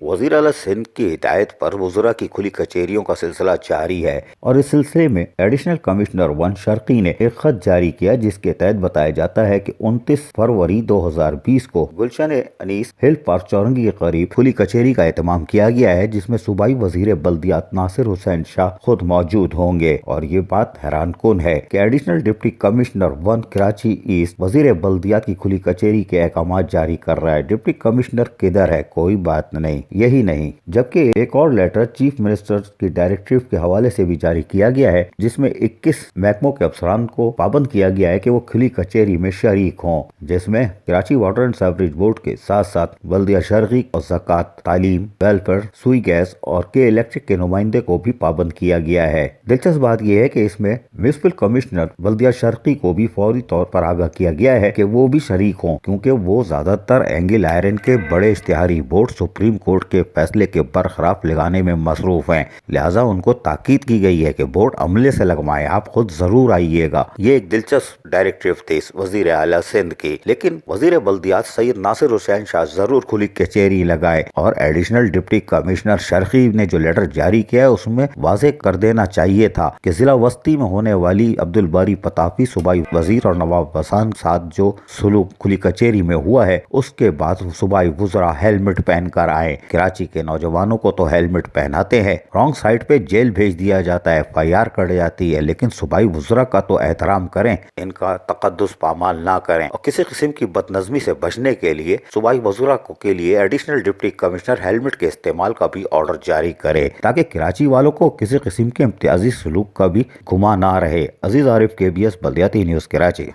وزیر اعلیٰ سندھ کی ہدایت پر وزراء کی کھلی کچہریوں کا سلسلہ جاری ہے اور اس سلسلے میں ایڈیشنل کمشنر 1 شرقی نے ایک خط جاری کیا جس کے تحت بتایا جاتا ہے کہ 29 فروری 2020 کو گلشن انیس ہل پارک چورنگی کے قریب کھلی کچہری کا اہتمام کیا گیا ہے جس میں صوبائی وزیر بلدیات ناصر حسین شاہ خود موجود ہوں گے۔ اور یہ بات حیران کن ہے کہ additional deputy commissioner 1 Karachi east وزیر بلدیات کی کھلی کچہری کے احکامات جاری کر رہا ہے۔ ڈپٹی کمشنر کدھر ہے؟ کوئی بات نہیں۔ یہی نہیں جبکہ ایک اور لیٹر چیف منسٹر کی ڈائریکٹیو کے حوالے سے بھی جاری کیا گیا ہے جس میں 21 محکموں کے افسران کو پابند کیا گیا ہے کہ وہ کھلی کچہری میں شریک ہوں، جس میں Karachi water and sewerage board کے ساتھ ساتھ بلدیہ شرقی اور زکوٰۃ، تعلیم، ویلفیئر، سوئی گیس اور کے الیکٹرک کے نمائندے کو بھی پابند کیا گیا ہے۔ دلچسپ بات یہ ہے کہ اس میں میونسپل کمشنر بلدیہ شرقی کو بھی فوری طور پر آگاہ کیا گیا ہے کہ وہ بھی شریک ہوں کیونکہ وہ زیادہ تر اینگل آئرن کے بڑے اشتہاری بورڈ سپریم کورٹ کے فیصلے کے برخلاف لگانے میں مصروف ہیں، لہٰذا ان کو تاکید کی گئی ہے کہ بورڈ عملے سے لگوائیں، آپ خود ضرور آئیے گا۔ یہ ایک دلچسپ ڈائریکٹیو تھی وزیر اعلیٰ سندھ کی، لیکن وزیر بلدیات سید ناصر حسین شاہ ضرور کھلی کچہری لگائے اور ایڈیشنل ڈپٹی کمشنر شرقی نے جو لیٹر جاری کیا ہے اس میں واضح کر دینا چاہیے تھا کہ ضلع وسطی میں ہونے والی عبدالباری پتافی صوبائی وزیر اور نواب وسان ساتھ جو سلوک کھلی کچہری میں ہوا ہے اس کے بعد صوبائی وزراء ہیلمٹ پہن کر آئے۔ کراچی کے نوجوانوں کو تو ہیلمٹ پہناتے ہیں، رانگ سائڈ پہ جیل بھیج دیا جاتا ہے، FIR کٹ جاتی ہے، لیکن صوبائی وزراء کا تو احترام کریں، ان کا تقدس پامال نہ کریں۔ اور کسی قسم کی بدنظمی سے بچنے کے لیے صوبائی وزراء کے لیے ایڈیشنل ڈپٹی کمشنر ہیلمٹ کے استعمال کا بھی آرڈر جاری کرے تاکہ کراچی والوں کو کسی قسم کے امتیازی سلوک کا بھی گمان نہ رہے۔ عزیز عارف، KBS بلدیاتی نیوز، کراچی۔